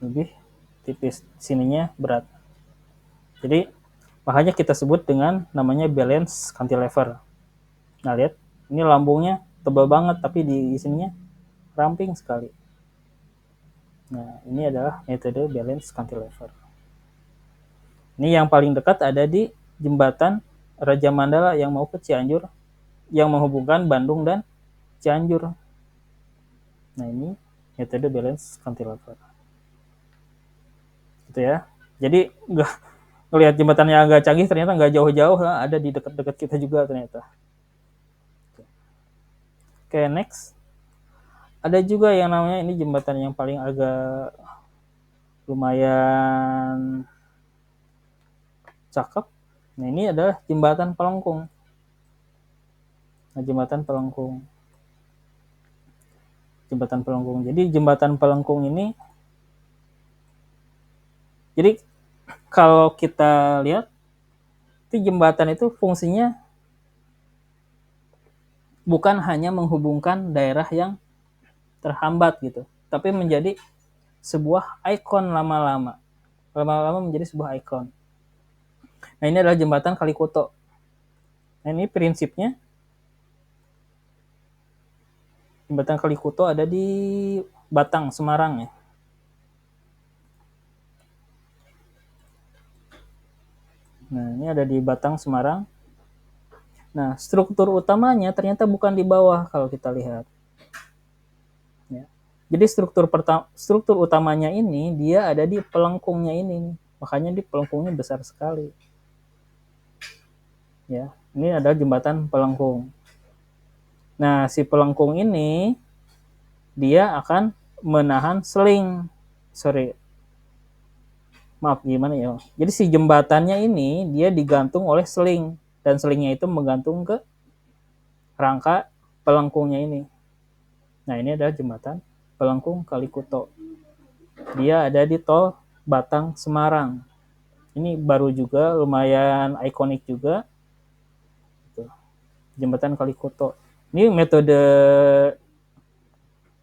lebih tipis, sininya berat. Jadi makanya kita sebut dengan namanya balance cantilever. Nah, lihat, ini lambungnya tebal banget tapi di sininya ramping sekali. Nah, ini adalah metode balance cantilever. Ini yang paling dekat ada di jembatan Raja Mandala yang mau ke Cianjur, yang menghubungkan Bandung dan Cianjur. Nah, ini metode balance cantilever. Gitu ya. Jadi ngelihat jembatannya agak canggih, ternyata nggak jauh-jauh, ada di dekat-dekat kita juga ternyata. Oke, next. Ada juga yang namanya ini jembatan yang paling agak lumayan cakep. Nah, ini adalah jembatan Pelengkung. Nah, jembatan Pelengkung. Jembatan Pelengkung. Jadi jembatan Pelengkung ini, jadi kalau kita lihat, itu jembatan itu fungsinya bukan hanya menghubungkan daerah yang terhambat gitu, tapi menjadi sebuah ikon lama-lama menjadi sebuah ikon. Nah, ini adalah jembatan Kalikuto. Nah, ini prinsipnya jembatan Kalikuto ada di Batang, Semarang ya. Nah, ini ada di Batang, Semarang. Nah, struktur utamanya ternyata bukan di bawah kalau kita lihat. Ya. Jadi struktur utamanya ini dia ada di pelengkungnya ini. Makanya di pelengkungnya besar sekali. Ya, ini adalah jembatan pelengkung. Nah, si pelengkung ini dia akan menahan seling. Maaf, gimana ya? Jadi si jembatannya ini dia digantung oleh seling dan selingnya itu menggantung ke rangka pelengkungnya ini. Nah, ini adalah jembatan Pelengkung Kalikuto. Dia ada di tol Batang Semarang. Ini baru juga, lumayan ikonik juga. Jembatan Kalikuto. Ini metode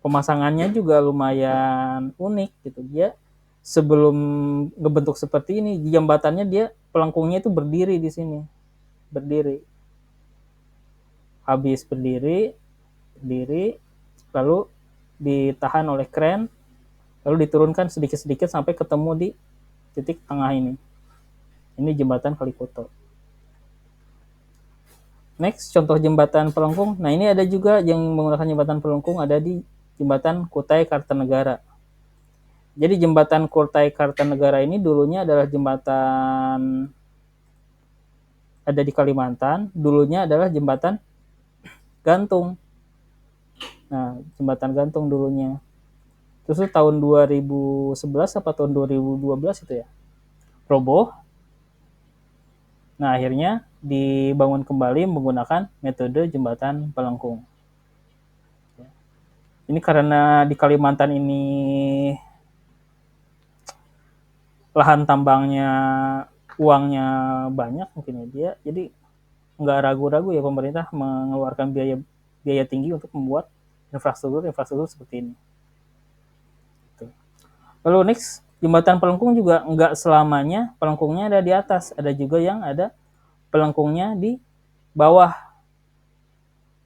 pemasangannya juga lumayan unik gitu. Dia sebelum ngebentuk seperti ini, jembatannya dia pelengkungnya itu berdiri di sini. Berdiri. Habis berdiri, lalu ditahan oleh kren, lalu diturunkan sedikit-sedikit sampai ketemu di titik tengah ini. Ini jembatan Kalikuto. Next, contoh jembatan pelengkung. Nah, ini ada juga yang menggunakan jembatan pelengkung ada di jembatan Kutai Kartanegara. Jadi jembatan Kutai Kartanegara ini dulunya adalah jembatan ada di Kalimantan, dulunya adalah jembatan gantung. Nah, jembatan gantung dulunya. Terus itu tahun 2011 apa tahun 2012 itu ya, roboh. Nah, akhirnya dibangun kembali menggunakan metode jembatan pelengkung. Ini karena di Kalimantan ini lahan tambangnya, uangnya banyak mungkin ya dia, jadi nggak ragu-ragu ya pemerintah mengeluarkan biaya tinggi untuk membuat infrastruktur seperti ini. Lalu next, jembatan pelengkung juga nggak selamanya pelengkungnya ada di atas, ada juga yang ada pelengkungnya di bawah.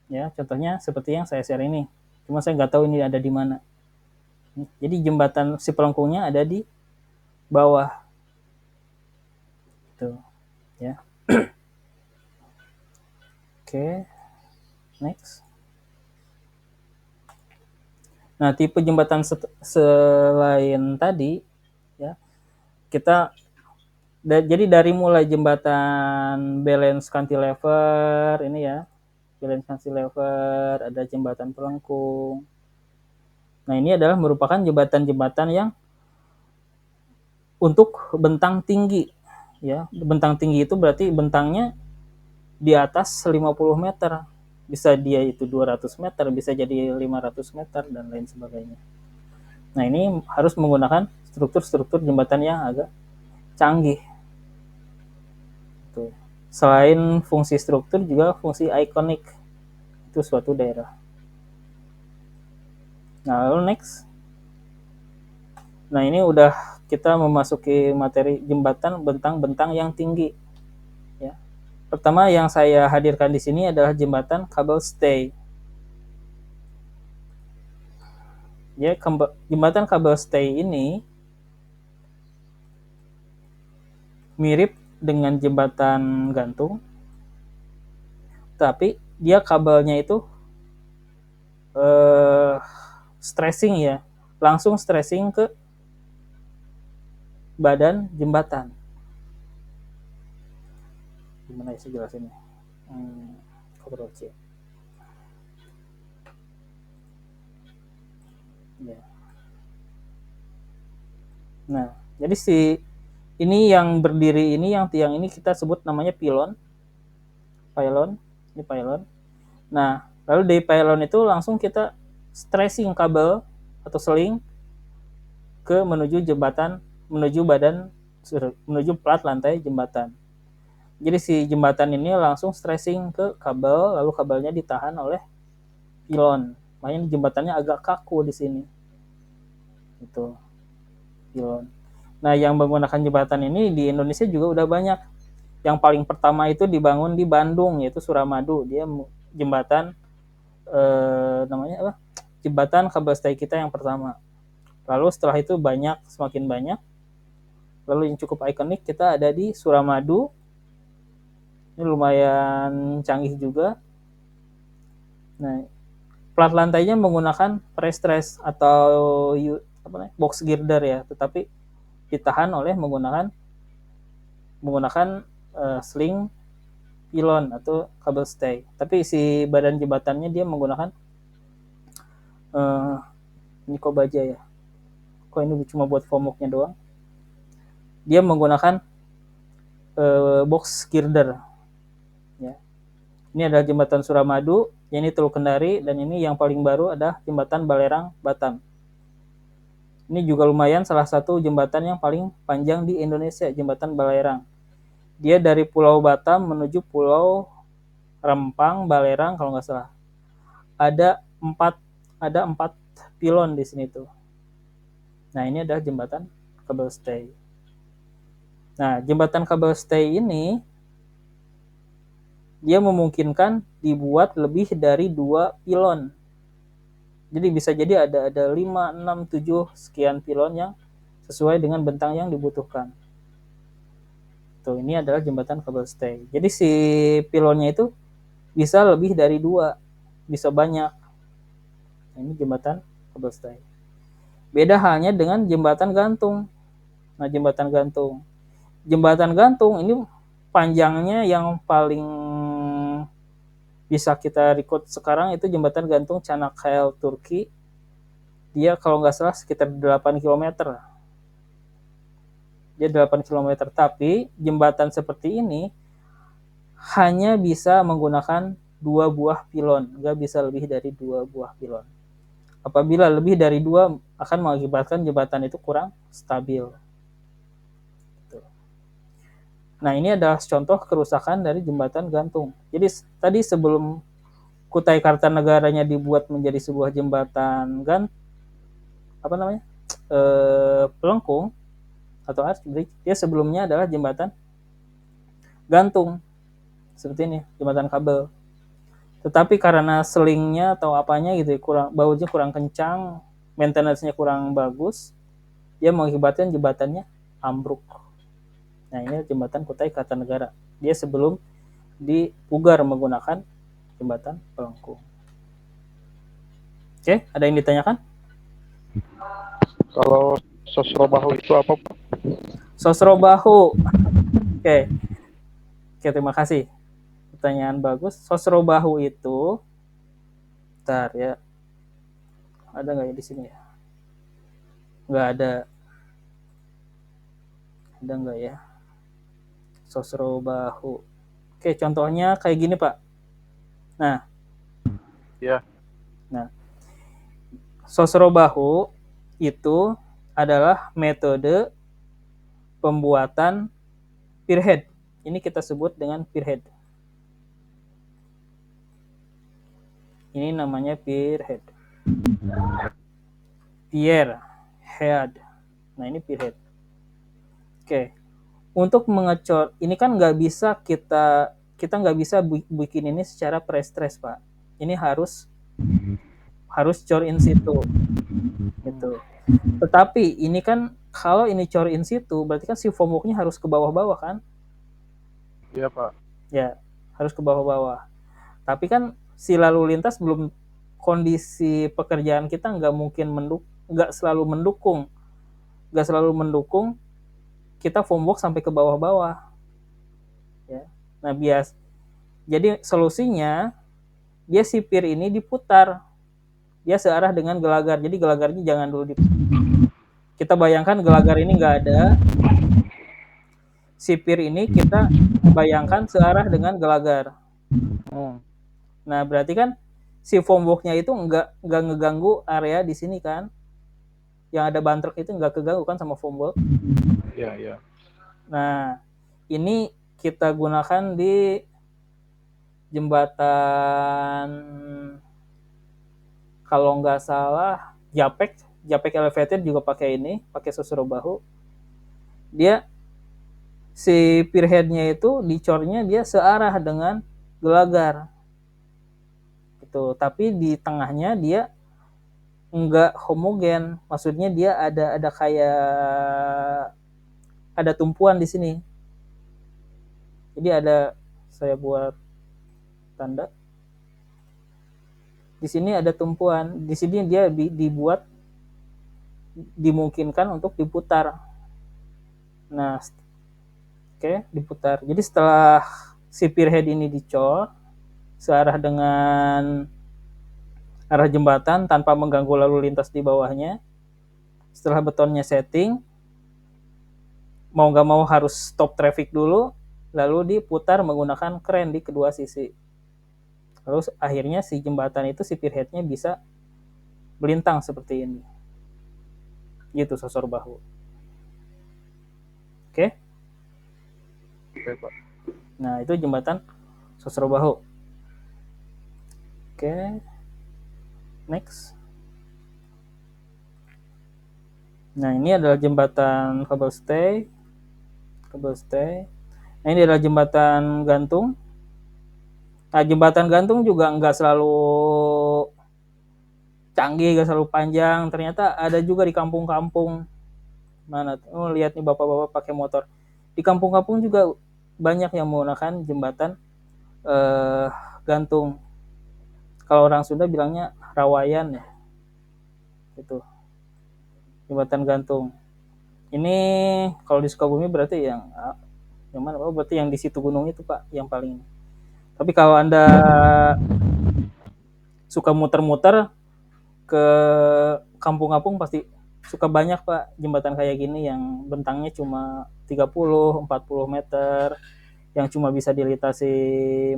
Ya, contohnya seperti yang saya share ini. Cuma saya nggak tahu ini ada di mana. Jadi jembatan si pelengkungnya ada di bawah. Tuh, ya. Oke. Next. Nah, tipe jembatan selain tadi ya. Jadi dari mulai jembatan balance cantilever ini ya. Balance cantilever, ada jembatan pelengkung. Nah, ini adalah merupakan jembatan-jembatan yang untuk bentang tinggi. Ya, bentang tinggi itu berarti bentangnya di atas 50 meter. Bisa dia itu 200 meter, bisa jadi 500 meter, dan lain sebagainya. Nah, ini harus menggunakan struktur-struktur jembatan yang agak canggih. Tuh. Selain fungsi struktur, juga fungsi ikonik. Itu suatu daerah. Nah, lalu next. Nah, ini udah kita memasuki materi jembatan bentang-bentang yang tinggi. Ya. Pertama yang saya hadirkan di sini adalah jembatan kabel stay. Ya, jembatan kabel stay ini mirip dengan jembatan gantung, tapi dia kabelnya itu stressing ya, langsung stressing ke badan jembatan. Gimana ya saya jelasinnya? Ctrl C. Ya. Nah, jadi ini yang berdiri ini, yang tiang ini kita sebut namanya pylon. Ini pylon. Nah, lalu dari pylon itu langsung kita stressing kabel atau seling menuju jembatan, menuju plat lantai jembatan. Jadi si jembatan ini langsung stressing ke kabel, lalu kabelnya ditahan oleh pilon. Makanya jembatannya agak kaku di sini. Itu pilon. Nah, yang menggunakan jembatan ini di Indonesia juga udah banyak. Yang paling pertama itu dibangun di Bandung, yaitu Suramadu. Dia jembatan namanya apa? Jembatan kabel stay kita yang pertama. Lalu setelah itu banyak, semakin banyak. Lalu yang cukup ikonik kita ada di Suramadu. Ini lumayan canggih juga. Nah, plat lantainya menggunakan pre-stress atau box girder ya, tetapi ditahan oleh menggunakan sling pilon atau kabel stay. Tapi si badan jembatannya dia menggunakan ini kok baja ya. Kok ini cuma buat formworknya doang. Dia menggunakan box girder. Ya. Ini adalah jembatan Suramadu, ini Teluk Kendari, dan ini yang paling baru adalah jembatan Balerang Batam. Ini juga lumayan salah satu jembatan yang paling panjang di Indonesia, jembatan Balerang. Dia dari Pulau Batam menuju Pulau Rempang, Balerang kalau nggak salah. Ada empat pilon di sini tuh. Nah, ini adalah jembatan kabel stay. Nah, jembatan kabel stay ini dia memungkinkan dibuat lebih dari 2 pilon. Jadi bisa jadi ada 5, 6, 7 sekian pilon yang sesuai dengan bentang yang dibutuhkan. Tuh, ini adalah jembatan kabel stay. Jadi si pilonnya itu bisa lebih dari 2, bisa banyak. Nah, ini jembatan kabel stay. Beda halnya dengan jembatan gantung. Nah, jembatan gantung ini panjangnya yang paling bisa kita record sekarang itu jembatan gantung Çanakkale Turki. Dia kalau nggak salah sekitar 8 km. Dia 8 km, tapi jembatan seperti ini hanya bisa menggunakan 2 buah pilon, nggak bisa lebih dari 2 buah pilon. Apabila lebih dari 2 akan mengakibatkan jembatan itu kurang stabil. Nah, ini adalah contoh kerusakan dari jembatan gantung. Jadi tadi sebelum Kutai Kartanegaranya dibuat menjadi sebuah jembatan pelengkung atau arch bridge, dia sebelumnya adalah jembatan gantung seperti ini, jembatan kabel. Tetapi karena selingnya atau apanya gitu bautnya kurang kencang, maintenance-nya kurang bagus, dia mengakibatkan jembatannya ambruk. Nah, ini jembatan Kutai Kartanegara. Dia sebelum dipugar menggunakan jembatan pelengkung. Oke, ada yang ditanyakan? Kalau Sosrobahu itu apa, Pak? Sosrobahu. Oke, terima kasih. Pertanyaan bagus. Sosrobahu itu, bentar ya. Ada nggak ya di sini ya? Nggak ada. Ada nggak ya? Sosrobahu. Oke, contohnya kayak gini, Pak. Nah. Ya. Nah, Sosrobahu itu adalah metode pembuatan pierhead. Ini kita sebut dengan pierhead. Ini namanya pierhead. Pierhead. Nah, ini pierhead. Oke. Untuk mengecor, ini kan nggak bisa kita nggak bisa bikin ini secara pre-stress, Pak. Ini harus cor in situ. Gitu. Tetapi ini kan kalau ini cor in situ, berarti kan si formworknya harus ke bawah-bawah kan? Iya, Pak. Ya, harus ke bawah-bawah. Tapi kan si lalu lintas belum, kondisi pekerjaan kita nggak selalu mendukung kita formwork sampai ke bawah-bawah. Ya. Nah, jadi solusinya dia si pier ini diputar. Dia searah dengan gelagar. Jadi gelagarnya jangan dulu kita bayangkan gelagar ini nggak ada. Si pier ini kita bayangkan searah dengan gelagar. Nah, berarti kan si formworknya itu nggak ngeganggu area di sini kan? Yang ada bantrek itu nggak keganggu kan sama formwork? Iya, iya. Nah, ini kita gunakan di jembatan, kalau nggak salah Japek elevated juga pakai ini, pakai Sosro bahu. Dia si pierheadnya itu dicornya dia searah dengan gelagar gitu, tapi di tengahnya dia enggak homogen, maksudnya dia ada kayak ada tumpuan di sini. Jadi ada, saya buat tanda di sini ada tumpuan, di sini dia dibuat dimungkinkan untuk diputar. Nah, oke, diputar. Jadi setelah si pierhead ini dicor searah dengan arah jembatan tanpa mengganggu lalu lintas di bawahnya, setelah betonnya setting, mau nggak mau harus stop traffic dulu, lalu diputar menggunakan kren di kedua sisi. Lalu akhirnya si jembatan itu, si pierheadnya bisa melintang seperti ini. Gitu Sosro bahu. Oke? Oke, Pak. Nah, itu jembatan Sosro bahu. Oke. Next. Nah, ini adalah jembatan cable stay. Nah, ini adalah jembatan gantung. Nah, jembatan gantung juga nggak selalu canggih, nggak selalu panjang. Ternyata ada juga di kampung-kampung. Mana? Oh, lihat nih bapak-bapak pakai motor. Di kampung-kampung juga banyak yang menggunakan jembatan gantung. Kalau orang Sunda bilangnya rawayan ya. Itu. Jembatan gantung. Ini kalau di Sukabumi berarti yang mana? Oh, berarti yang di situ gunung itu, Pak, yang paling. Tapi kalau Anda suka muter-muter ke kampung-kampung pasti suka banyak, Pak, jembatan kayak gini yang bentangnya cuma 30-40 meter, yang cuma bisa dilintasi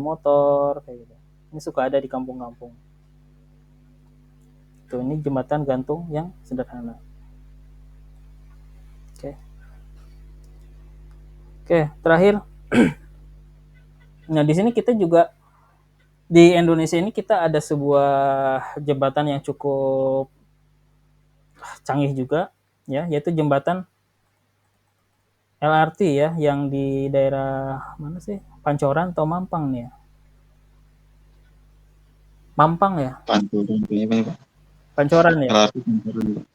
motor kayak gitu. Ini suka ada di kampung-kampung. Tuh, ini jembatan gantung yang sederhana. Oke. Oke, terakhir. Nah, di sini kita juga di Indonesia ini kita ada sebuah jembatan yang cukup canggih juga ya, yaitu jembatan LRT ya, yang di daerah mana sih? Pancoran atau Mampang nih ya? Mampang ya? Pancoran kayaknya Pak. Pancoran ya? LRT Pancoran Pak.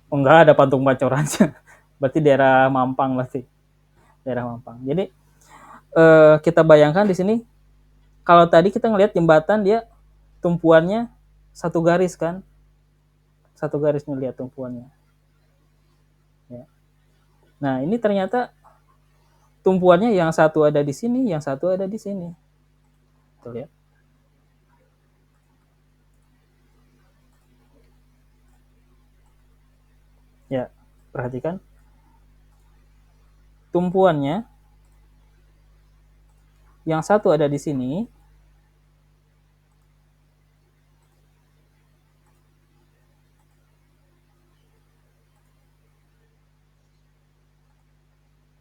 Oh, enggak ada Pantung Pancorannya. Berarti daerah Mampang berarti. Daerah Mampang. Jadi kita bayangkan di sini, kalau tadi kita ngelihat jembatan dia tumpuannya satu garis kan? Satu garis ngelihat tumpuannya. Ya. Nah, ini ternyata tumpuannya yang satu ada di sini, yang satu ada di sini. Tuh lihat. Ya, perhatikan. Tumpuannya yang satu ada di sini,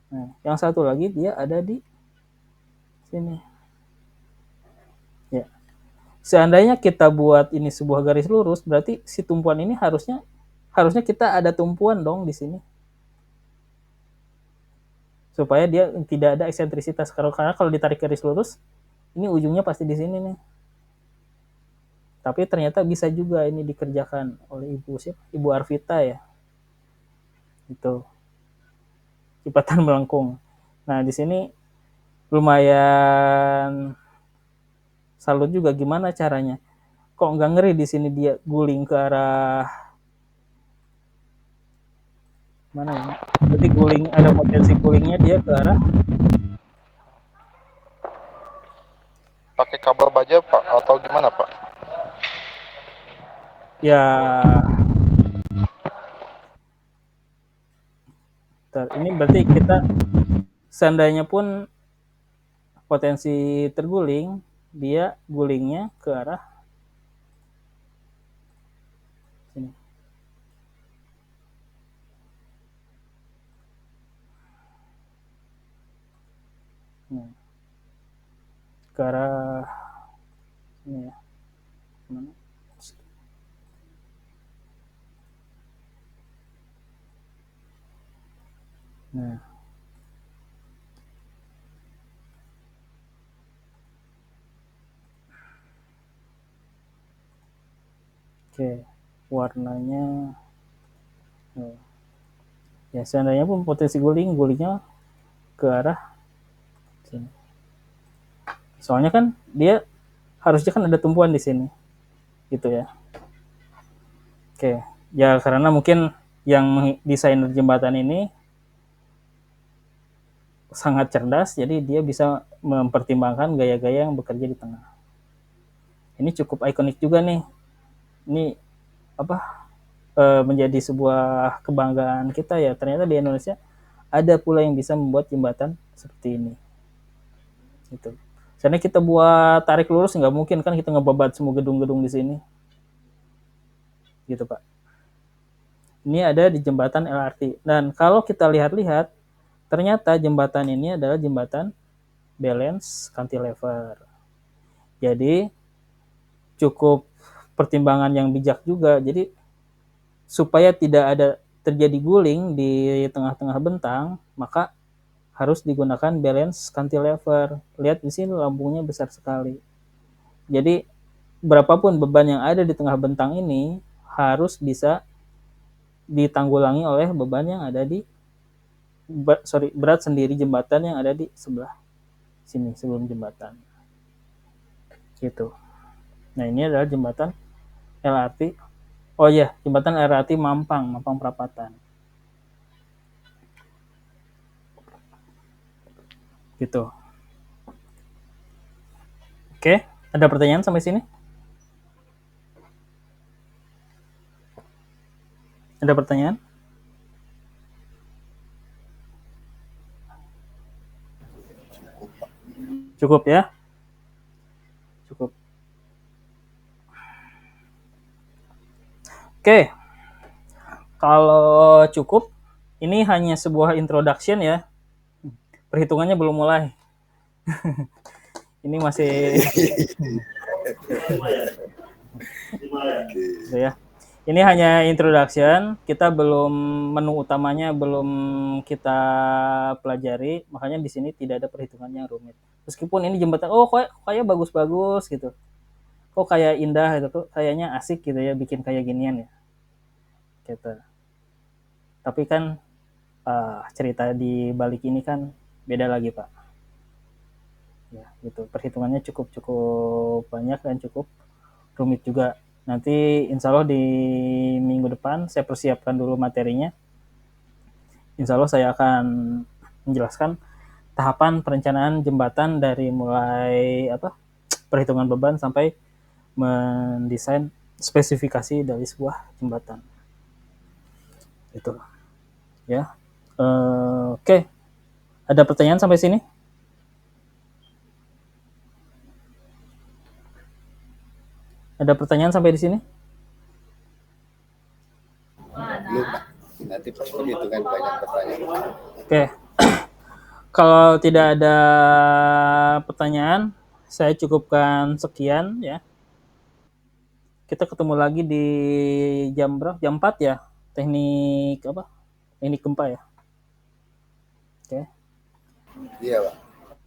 nah, yang satu lagi dia ada di sini. Ya. Seandainya kita buat ini sebuah garis lurus, berarti si tumpuan ini harusnya kita ada tumpuan dong di sini. Supaya dia tidak ada eksentrisitas. Karena kalau ditarik garis lurus, ini ujungnya pasti di sini nih. Tapi ternyata bisa juga ini dikerjakan oleh Ibu Arvita ya. Itu. Cipatan melengkung. Nah, di sini lumayan salut juga gimana caranya. Kok nggak ngeri di sini dia guling ke arah mana ya? Berarti guling, ada potensi gulingnya dia ke arah Pakai kabel baja, Pak, atau gimana, Pak? ya. Ini berarti kita seandainya pun potensi terguling, dia gulingnya ke arah sini. Nah, ke arah ini ya. Mana? Nah, oke, warnanya ya seandainya pun potensi gulingnya ke arah sini. Soalnya kan dia harusnya kan ada tumpuan di sini, gitu ya. Oke, ya karena mungkin yang desainer jembatan ini sangat cerdas, jadi dia bisa mempertimbangkan gaya-gaya yang bekerja di tengah. Ini cukup ikonik juga nih. Ini apa? Menjadi sebuah kebanggaan kita ya. Ternyata di Indonesia ada pula yang bisa membuat jembatan seperti ini. Gitu. Karena kita buat tarik lurus nggak mungkin kan kita ngebabat semua gedung-gedung di sini. Gitu Pak. Ini ada di jembatan LRT. Dan kalau kita lihat-lihat, ternyata jembatan ini adalah jembatan balance cantilever. Jadi cukup pertimbangan yang bijak juga. Jadi supaya tidak ada terjadi guling di tengah-tengah bentang, maka harus digunakan balance cantilever. Lihat di sini lambungnya besar sekali. Jadi berapapun beban yang ada di tengah bentang ini harus bisa ditanggulangi oleh beban yang ada di berat sendiri jembatan yang ada di sebelah sini sebelum jembatan. Gitu. Nah, ini adalah jembatan LRT. Oh iya, jembatan LRT Mampang Perapatan. Gitu. Oke, ada pertanyaan sampai sini? Ada pertanyaan? Cukup ya? Cukup. Oke. Kalau cukup, ini hanya sebuah introduction ya. Perhitungannya belum mulai. Ini masih ya. Ini hanya introduction, kita belum menu utamanya belum kita pelajari, makanya di sini tidak ada perhitungan yang rumit. Meskipun ini jembatan, oh kayak bagus-bagus gitu, kok kayak indah gitu, kok kayaknya asik gitu ya bikin kayak ginian ya, gitu. Tapi kan cerita di balik ini kan beda lagi Pak. Ya gitu, perhitungannya cukup banyak dan cukup rumit juga. Nanti insya Allah di minggu depan saya persiapkan dulu materinya. Insya Allah saya akan menjelaskan tahapan perencanaan jembatan dari mulai perhitungan beban sampai mendesain spesifikasi dari sebuah jembatan. Itu ya. Oke. Ada pertanyaan sampai sini? Ada pertanyaan sampai di sini? Belum Pak. Nanti pasti itu kan banyak pertanyaan. Oke. Kalau tidak ada pertanyaan, saya cukupkan sekian ya. Kita ketemu lagi di jam berapa? Jam 4 ya. Teknik gempa ya. Oke. Iya Pak.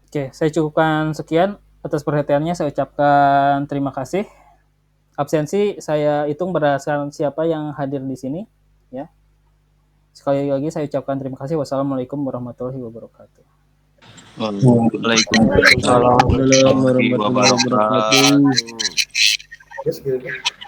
Oke, saya cukupkan sekian. Atas perhatiannya saya ucapkan terima kasih. Absensi saya hitung berdasarkan siapa yang hadir di sini ya. Sekali lagi saya ucapkan terima kasih. Wassalamualaikum warahmatullahi wabarakatuh. Waalaikumsalam warahmatullahi wabarakatuh.